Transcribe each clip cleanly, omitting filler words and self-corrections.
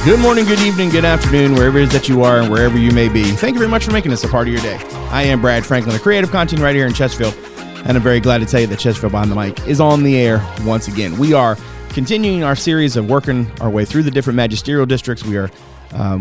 Good morning, good evening, good afternoon, wherever it is that you are and wherever you may be. Thank you very much for making this a part of your day. I am Brad Franklin, a creative content writer here in Chesterfield, and I'm very glad to tell you that Chesterfield Behind the Mic is on the air once again. We are continuing our series of working our way through the different magisterial districts. We are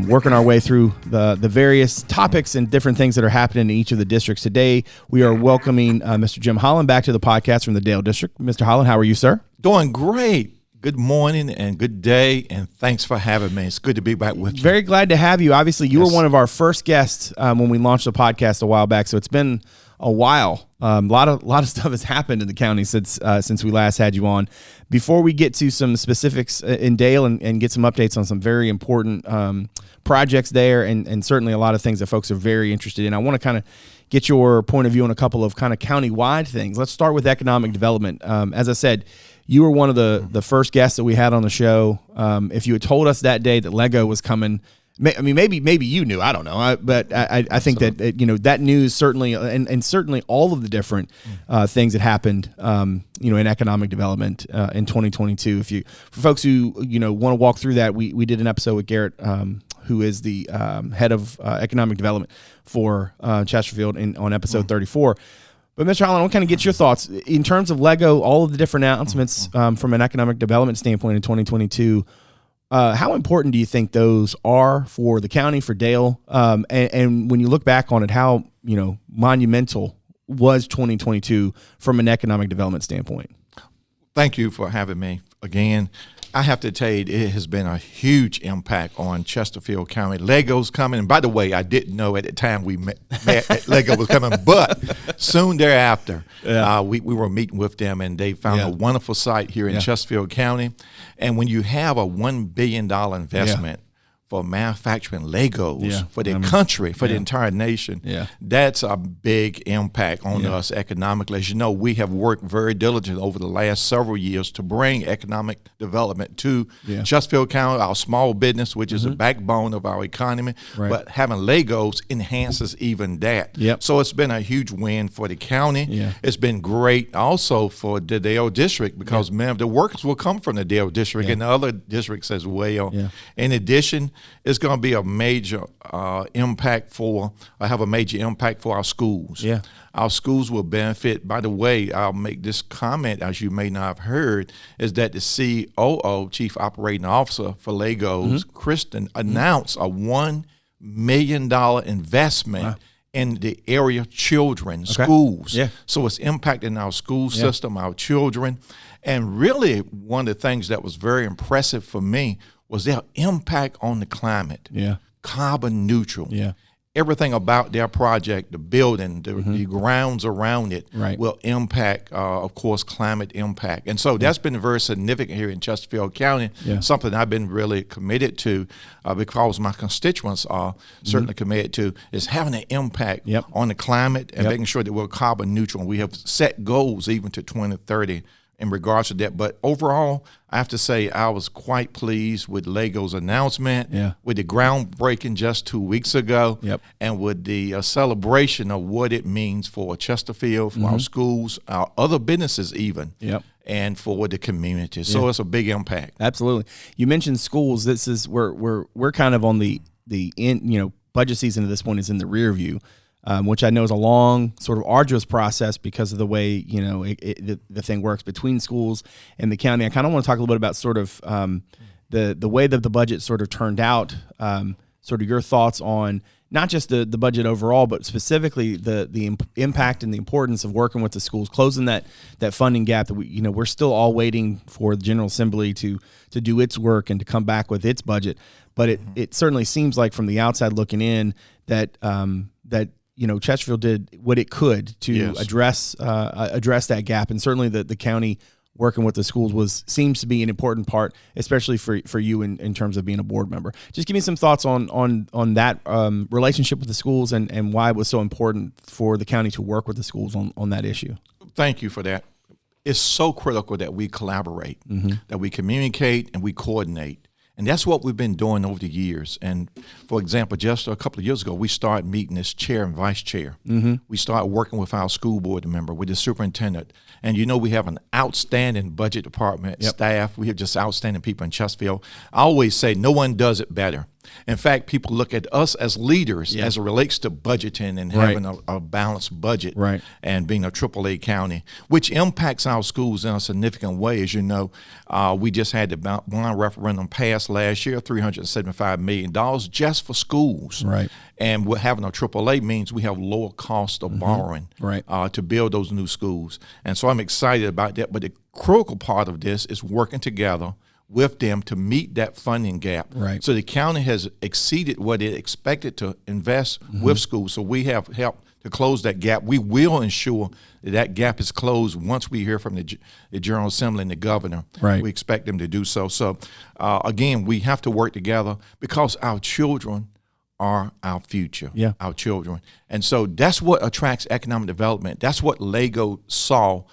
working our way through the various topics and different things that are happening in each of the districts. Today, we are welcoming Mr. Jim Holland back to the podcast from the Dale District. Mr. Holland, how are you, sir? Doing great. Good morning and good day, and thanks for having me. It's good to be back with you. Very glad to have you. Obviously, you were one of our first guests when we launched the podcast a while back, so it's been a while. A lot of stuff has happened in the county since we last had you on. Before we get to some specifics in Dale and get some updates on some very important projects there, and certainly a lot of things that folks are very interested in, I want to kind of get your point of view on a couple of kind of county-wide things. Let's start with economic development. As I said, you were one of the first guests that we had on the show. If you had told us that day that Lego was coming, I mean, maybe you knew. I don't know, but I think that that news certainly, and certainly all of the different things that happened, in economic development in 2022. For folks who want to walk through that, we did an episode with Garrett, who is the head of economic development for Chesterfield on episode 34. But Mr. Holland, I want to kind of get your thoughts in terms of Lego, all of the different announcements from an economic development standpoint in 2022. How important do you think those are for the county, for Dale? And when you look back on it, how monumental was 2022 from an economic development standpoint? Thank you for having me again. I have to tell you, it has been a huge impact on Chesterfield County. Lego's coming. And by the way, I didn't know at the time we met that Lego was coming, but soon thereafter, we were meeting with them, and they found a wonderful site here in Chesterfield County. And when you have a $1 billion investment for manufacturing Legos for the country, for the entire nation, that's a big impact on us economically. As you know, we have worked very diligently over the last several years to bring economic development to Chesterfield County, our small business, which is the backbone of our economy. But having Legos enhances even that. So it's been a huge win for the county. It's been great also for the Dale District because many of the workers will come from the Dale District and the other districts as well. In addition, it's going to be a major impact for our schools. Our schools will benefit. By the way, I'll make this comment, as you may not have heard, is that the COO, Chief Operating Officer for Legos, Kristen, announced a $1 million investment in the area children, schools. So it's impacting our school system, our children. And really, one of the things that was very impressive for me was their impact on the climate, carbon neutral. Everything about their project, the building, the grounds around it will impact, of course, climate impact. And so that's been very significant here in Chesterfield County, something I've been really committed to because my constituents are certainly committed to, is having an impact on the climate and making sure that we're carbon neutral. And we have set goals even to 2030 in regards to that. But overall, I have to say I was quite pleased with Lego's announcement, with the groundbreaking just 2 weeks ago, and with the celebration of what it means for Chesterfield, for our schools, our other businesses even, and for the community. So it's a big impact. Absolutely. You mentioned schools. This is we're kind of on the end, budget season at this point is in the rear view. Which I know is a long, sort of arduous process because of the way, the thing works between schools and the county. I kind of want to talk a little bit about sort of the way that the budget sort of turned out, sort of your thoughts on not just the budget overall, but specifically the impact and the importance of working with the schools, closing that funding gap that we're still all waiting for the General Assembly to do its work and to come back with its budget. But it certainly seems like from the outside looking in that Chesterfield did what it could to address that gap, and certainly the county working with the schools seems to be an important part, especially for you in terms of being a board member. Just give me some thoughts on that relationship with the schools and why it was so important for the county to work with the schools on that issue. Thank you for that. It's so critical that we collaborate, that we communicate and we coordinate. And that's what we've been doing over the years. And for example, just a couple of years ago, we started meeting as chair and vice chair. We started working with our school board member, with the superintendent. And we have an outstanding budget department staff. We have just outstanding people in Chesterfield. I always say no one does it better. In fact, people look at us as leaders as it relates to budgeting and having a balanced budget and being a AAA county, which impacts our schools in a significant way. As you know, we just had the bond referendum passed last year, $375 million just for schools. And we're having a AAA means we have lower cost of borrowing to build those new schools. And so I'm excited about that. But the critical part of this is working together with them to meet that funding gap. So the county has exceeded what it expected to invest with schools. So we have helped to close that gap. We will ensure that that gap is closed once we hear from the General Assembly and the governor. We expect them to do so. So again, we have to work together because our children are our future, our children. And so that's what attracts economic development. That's what Lego saw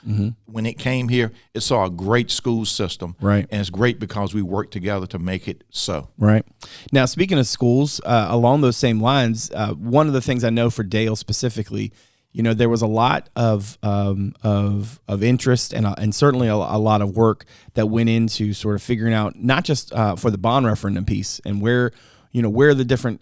when it came here. It saw a great school system. And it's great because we work together to make it so. Now, speaking of schools, along those same lines, one of the things I know for Dale specifically, there was a lot of interest and certainly a lot of work that went into sort of figuring out not just for the bond referendum piece and where are the different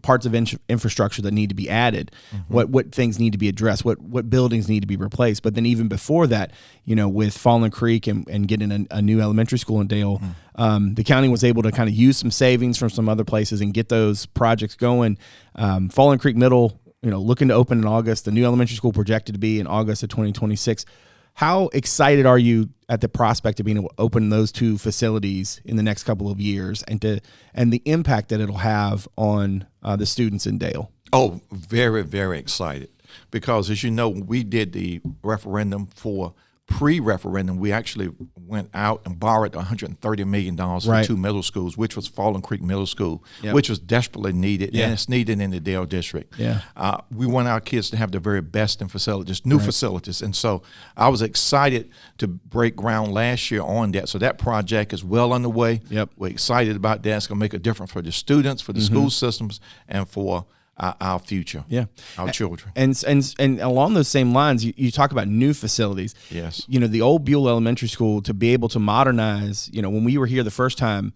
parts of infrastructure that need to be added, what things need to be addressed, what buildings need to be replaced. But then even before that, with Fallen Creek and getting a new elementary school in Dale, the county was able to kind of use some savings from some other places and get those projects going. Fallen Creek Middle, looking to open in August, the new elementary school projected to be in August of 2026. How excited are you at the prospect of being able to open those two facilities in the next couple of years and the impact that it'll have on the students in Dale? Oh, very, very excited. Because as you know, we did the referendum for pre-referendum, we actually went out and borrowed $130 million for two middle schools, which was Fallen Creek Middle School, which was desperately needed, and it's needed in the Dale District. We want our kids to have the very best in facilities, new facilities. And so I was excited to break ground last year on that. So that project is well underway. We're excited about that. It's going to make a difference for the students, for the school systems, and for our future, our children. And along those same lines, you talk about new facilities. The old Buell Elementary School, to be able to modernize, when we were here the first time,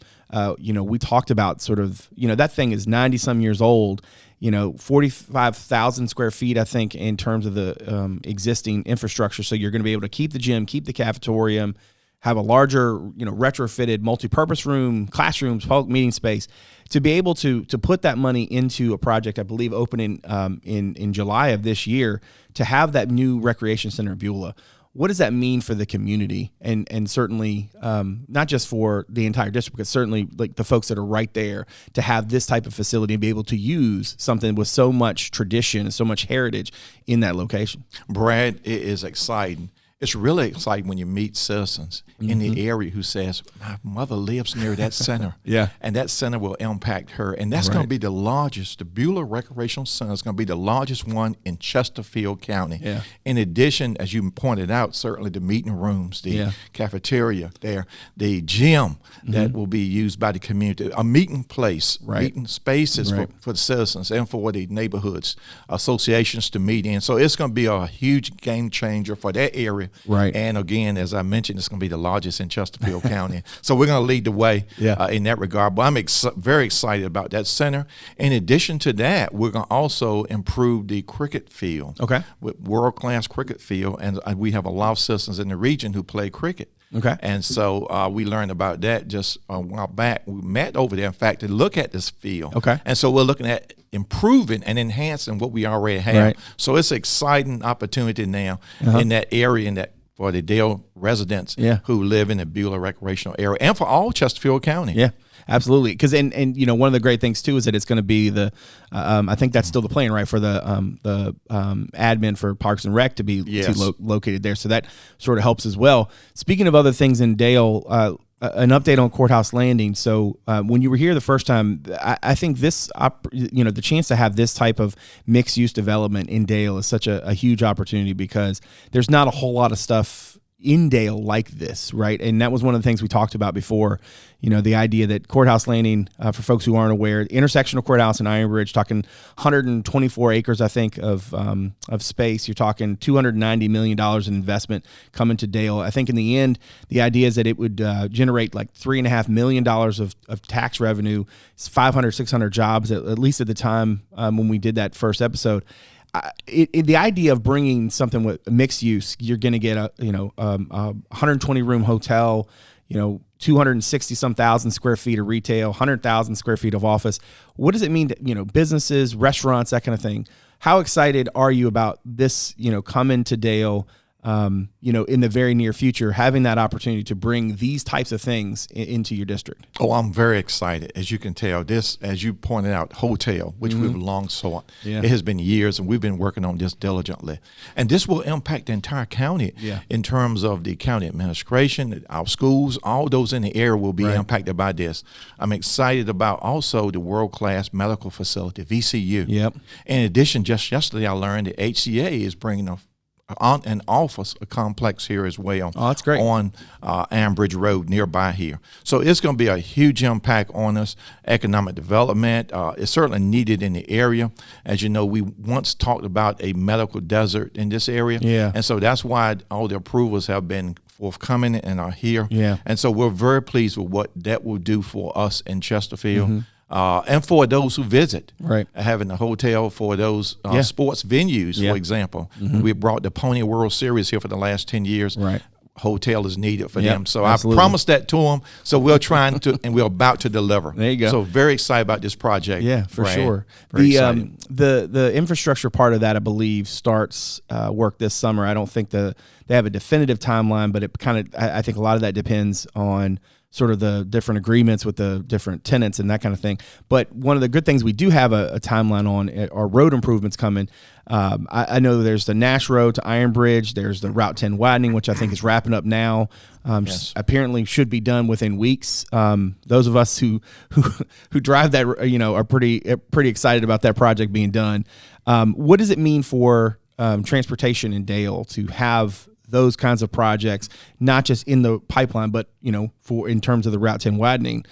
we talked about sort of, that thing is 90-some years old, 45,000 square feet, I think, in terms of the existing infrastructure. So you're going to be able to keep the gym, keep the cafetorium, have a larger, retrofitted multi-purpose room, classrooms, public meeting space. To be able to put that money into a project, I believe, opening in July of this year, to have that new recreation center in Beulah, what does that mean for the community? And certainly not just for the entire district, but certainly like the folks that are right there, to have this type of facility and be able to use something with so much tradition and so much heritage in that location. Brad, it is exciting. It's really exciting when you meet citizens in the area who says, my mother lives near that center. And that center will impact her. And that's going to be the largest. The Beulah Recreational Center is going to be the largest one in Chesterfield County. In addition, as you pointed out, certainly the meeting rooms, the cafeteria there, the gym that will be used by the community, a meeting place, meeting spaces for the citizens and for the neighborhoods, associations to meet in. So it's going to be a huge game changer for that area. And again, as I mentioned, it's going to be the largest in Chesterfield County. So we're going to lead the way in that regard. But I'm very excited about that center. In addition to that, we're going to also improve the cricket field. With world-class cricket field. And we have a lot of citizens in the region who play cricket. And so we learned about that just a while back. We met over there, in fact, to look at this field. And so we're looking at improving and enhancing what we already have. So it's an exciting opportunity now in that area, for the Dale residents who live in the Beulah recreational area, and for all Chesterfield County. Absolutely, because and one of the great things too is that it's going to be the I think that's still the plan, right, for the admin for Parks and Rec to be located there, so that sort of helps as well. Speaking of other things in Dale, an update on Courthouse Landing. So when you were here the first time, I think this, the chance to have this type of mixed use development in Dale is such a huge opportunity, because there's not a whole lot of stuff in Dale like this, right? And that was one of the things we talked about before, the idea that Courthouse Landing, for folks who aren't aware, the intersection of Courthouse and Iron Bridge, talking 124 acres, I think, of space. You're talking $290 million in investment coming to Dale. I think in the end, the idea is that it would generate like $3.5 million of tax revenue, 500, 600 jobs, at least at the time when we did that first episode. The idea of bringing something with mixed use, you're going to get a 120 room hotel, 260 some thousand square feet of retail, 100,000 square feet of office. What does it mean to, businesses, restaurants, that kind of thing? How excited are you about this, coming to Dale, in the very near future, having that opportunity to bring these types of things into your district? Oh, I'm very excited. As you can tell, this, as you pointed out, hotel, which we've long sought. Yeah. It has been years, and we've been working on this diligently. And this will impact the entire county in terms of the county administration, our schools, all those in the area will be impacted by this. I'm excited about also the world-class medical facility, VCU. Yep. In addition, just yesterday I learned that HCA is bringing an office, a complex here as well. Oh, that's great. On Ambridge Road nearby here. So it's going to be a huge impact on us. Economic development is certainly needed in the area. As you know, we once talked about a medical desert in this area. Yeah. And so that's why all the approvals have been forthcoming and are here. Yeah. And so we're very pleased with what that will do for us in Chesterfield. And for those who visit, having a hotel for those sports venues, for example. We brought the Pony World Series here for the last 10 years. Hotel is needed for them. So absolutely. I promised that to them. So we're trying to, and we're about to deliver. There you go. So very excited about this project. Yeah, for sure. The infrastructure part of that, I believe, starts work this summer. I don't think they have a definitive timeline, but it kind of, I think a lot of that depends on sort of the different agreements with the different tenants and that kind of thing. But one of the good things we do have a timeline on are road improvements coming. I know there's the Nash Road to Iron Bridge. There's the Route 10 widening, which I think is wrapping up now. Apparently should be done within weeks. Those of us who drive that, are pretty excited about that project being done. What does it mean for transportation in Dale to have those kinds of projects, not just in the pipeline, but for in terms of the Route 10 widening,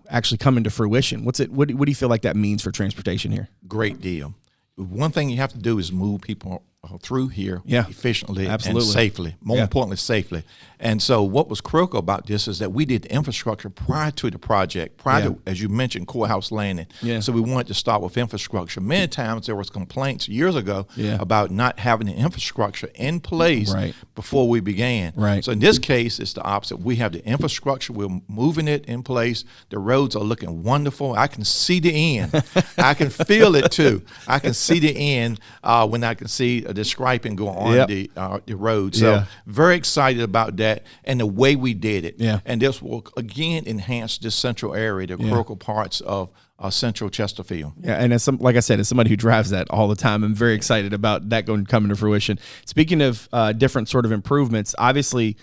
actually coming to fruition? What do you feel like that means for transportation here? Great deal. One thing you have to do is move people through here efficiently and safely, more importantly, safely. And so what was critical about this is that we did the infrastructure prior to the project, prior to, as you mentioned, Courthouse Landing. So we wanted to start with infrastructure. Many times there was complaints years ago about not having the infrastructure in place before we began. So in this case, it's the opposite. We have the infrastructure. We're moving it in place. The roads are looking wonderful. I can see the end. I can feel it too. I can see the end when I can see the striping go on the road. So very excited about that and the way we did it. And this will, again, enhance this central area, the critical parts of central Chesterfield. And as like I said, as somebody who drives that all the time, I'm very excited about that coming to fruition. Speaking of different sort of improvements, obviously,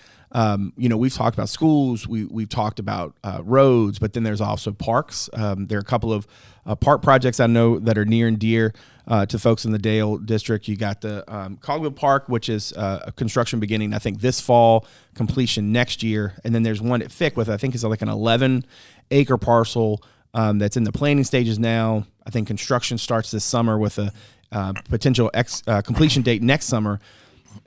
we've talked about schools, we've talked about roads, but then there's also parks. There are a couple of park projects I know that are near and dear to folks in the Dale district. You got the Cogwell Park, which is a construction beginning, I think, this fall, completion next year. And then there's one at Fick with, I think, is like an 11-acre parcel that's in the planning stages now. I think construction starts this summer with a potential completion date next summer.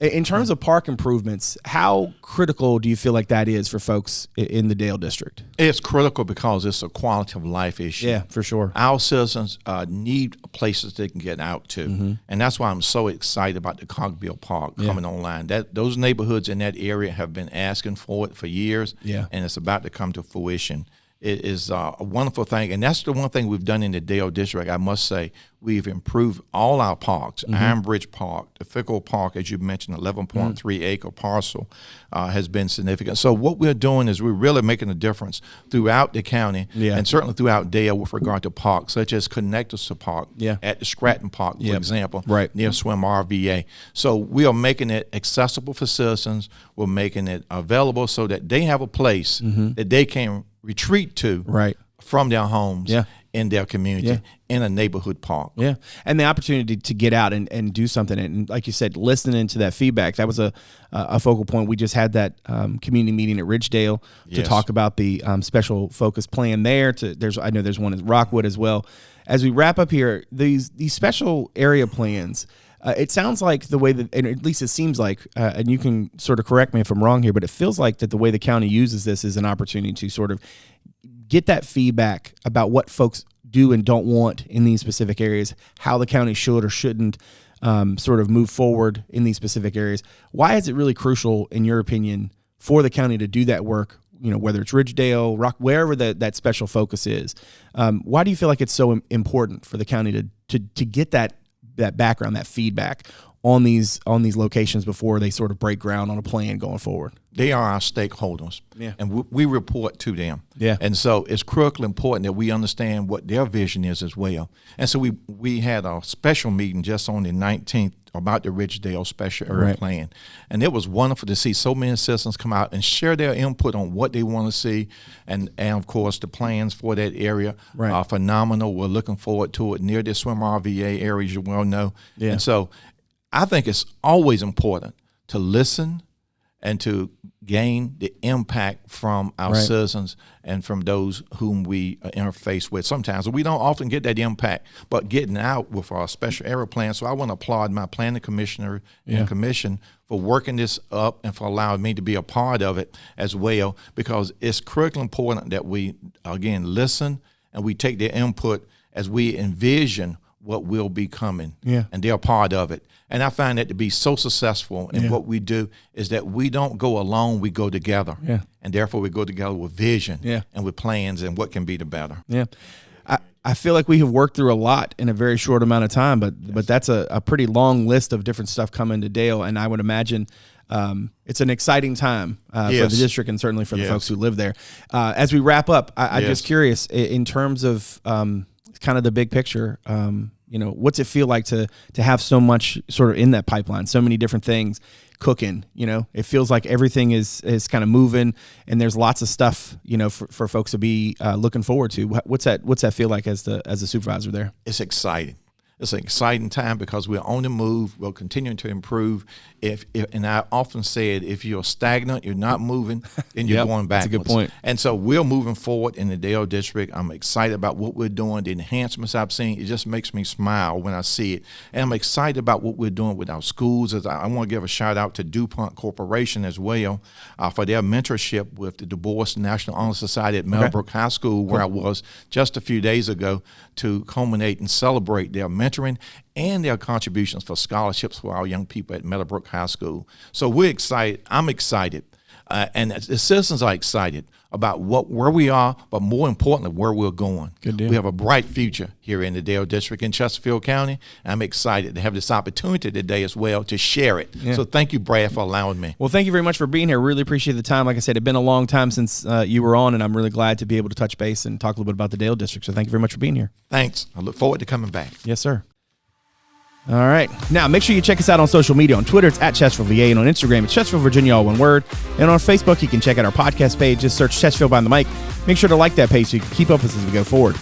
In terms of park improvements, how critical do you feel like that is for folks in the Dale district? It's critical because it's a quality of life issue. Yeah, for sure. Our citizens need places they can get out to. And that's why I'm so excited about the Cogwell Park coming online. Those neighborhoods in that area have been asking for it for years, and it's about to come to fruition. It is a wonderful thing, and that's the one thing we've done in the Dale district. I must say, we've improved all our parks. Iron Bridge Park, the Fickle Park, as you mentioned, 11.3-acre parcel has been significant. So what we're doing is we're really making a difference throughout the county and certainly throughout Dale with regard to parks, such as Connectors to Park at the Scranton Park, for example, near Swim RVA. So we are making it accessible for citizens. We're making it available so that they have a place that they can retreat to from their homes in their community, in a neighborhood park. Yeah. And the opportunity to get out and do something. And like you said, listening to that feedback, that was a focal point. We just had that community meeting at Ridgedale to talk about the special focus plan there. I know there's one in Rockwood as well. As we wrap up here, these special area plans, it sounds like the way that, and at least it seems like, and you can sort of correct me if I'm wrong here, but it feels like that the way the county uses this is an opportunity to sort of get that feedback about what folks do and don't want in these specific areas, how the county should or shouldn't sort of move forward in these specific areas. Why is it really crucial, in your opinion, for the county to do that work, whether it's Ridgedale, wherever that special focus is? Why do you feel like it's so important for the county to get that background, that feedback on these locations before they sort of break ground on a plan going forward? They are our stakeholders, and we report to them. Yeah. And so it's critically important that we understand what their vision is as well. And so we had a special meeting just on the 19th about the Ridgedale special area plan. And it was wonderful to see so many citizens come out and share their input on what they want to see. And of course, the plans for that area are phenomenal. We're looking forward to it near the swim RVA area, as you well know. Yeah. And so I think it's always important to listen and to gain the impact from our citizens and from those whom we interface with. Sometimes we don't often get that impact, but getting out with our special area plan. So I want to applaud my planning commissioner and commission for working this up and for allowing me to be a part of it as well, because it's critically important that we, again, listen and we take their input as we envision what will be coming, and they're a part of it. And I find that to be so successful in what we do is that we don't go alone, we go together. Yeah. And therefore we go together with vision and with plans and what can be the better. Yeah. I feel like we have worked through a lot in a very short amount of time, but that's a pretty long list of different stuff coming to Dale, and I would imagine it's an exciting time for the district and certainly for the folks who live there. As we wrap up, I'm just curious, in terms of kind of the big picture, what's it feel like to have so much sort of in that pipeline, so many different things cooking? It feels like everything is kind of moving, and there's lots of stuff, for folks to be looking forward to. What's that feel like as a supervisor there? It's exciting. It's an exciting time because we're on the move. We're continuing to improve. And I often said, if you're stagnant, you're not moving, then you're going backwards. That's a good point. And so we're moving forward in the Dale District. I'm excited about what we're doing, the enhancements I've seen. It just makes me smile when I see it. And I'm excited about what we're doing with our schools. I want to give a shout out to DuPont Corporation as well for their mentorship with the Du Bois National Honor Society at Meadowbrook High School, where I was just a few days ago to culminate and celebrate their mentoring and their contributions for scholarships for our young people at Meadowbrook High School. So we're excited. I'm excited. And the citizens are excited about where we are, but more importantly, where we're going. Good deal. We have a bright future here in the Dale District in Chesterfield County. I'm excited to have this opportunity today as well to share it. Yeah. So thank you, Brad, for allowing me. Well, thank you very much for being here. Really appreciate the time. Like I said, it's been a long time since you were on, and I'm really glad to be able to touch base and talk a little bit about the Dale District. So thank you very much for being here. Thanks. I look forward to coming back. Yes, sir. All right. Now, make sure you check us out on social media. On Twitter, it's at Chesterfield VA, and on Instagram, it's Chesterfield Virginia, all one word. And on Facebook, you can check out our podcast page. Just search Chesterfield Behind the Mic. Make sure to like that page so you can keep up with us as we go forward.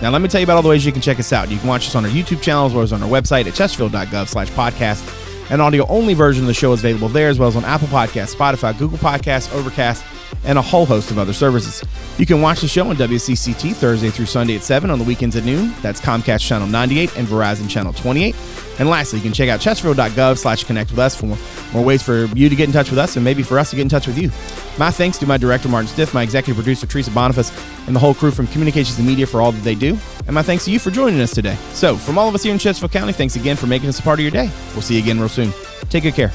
Now, let me tell you about all the ways you can check us out. You can watch us on our YouTube channel as well as on our website at chesterfield.gov/podcast. An audio-only version of the show is available there, as well as on Apple Podcasts, Spotify, Google Podcasts, Overcast, and a whole host of other services. You can watch the show on WCCT Thursday through Sunday at 7, on the weekends at noon. That's Comcast Channel 98 and Verizon Channel 28. And lastly, you can check out chesterfield.gov/connect with us for more ways for you to get in touch with us and maybe for us to get in touch with you. My thanks to my director, Martin Stith, my executive producer, Teresa, Bonifas, and the whole crew from Communications and Media for all that they do. And my thanks to you for joining us today. So, from all of us here in Chesterfield County, thanks again for making us a part of your day. We'll see you again real soon. Take good care.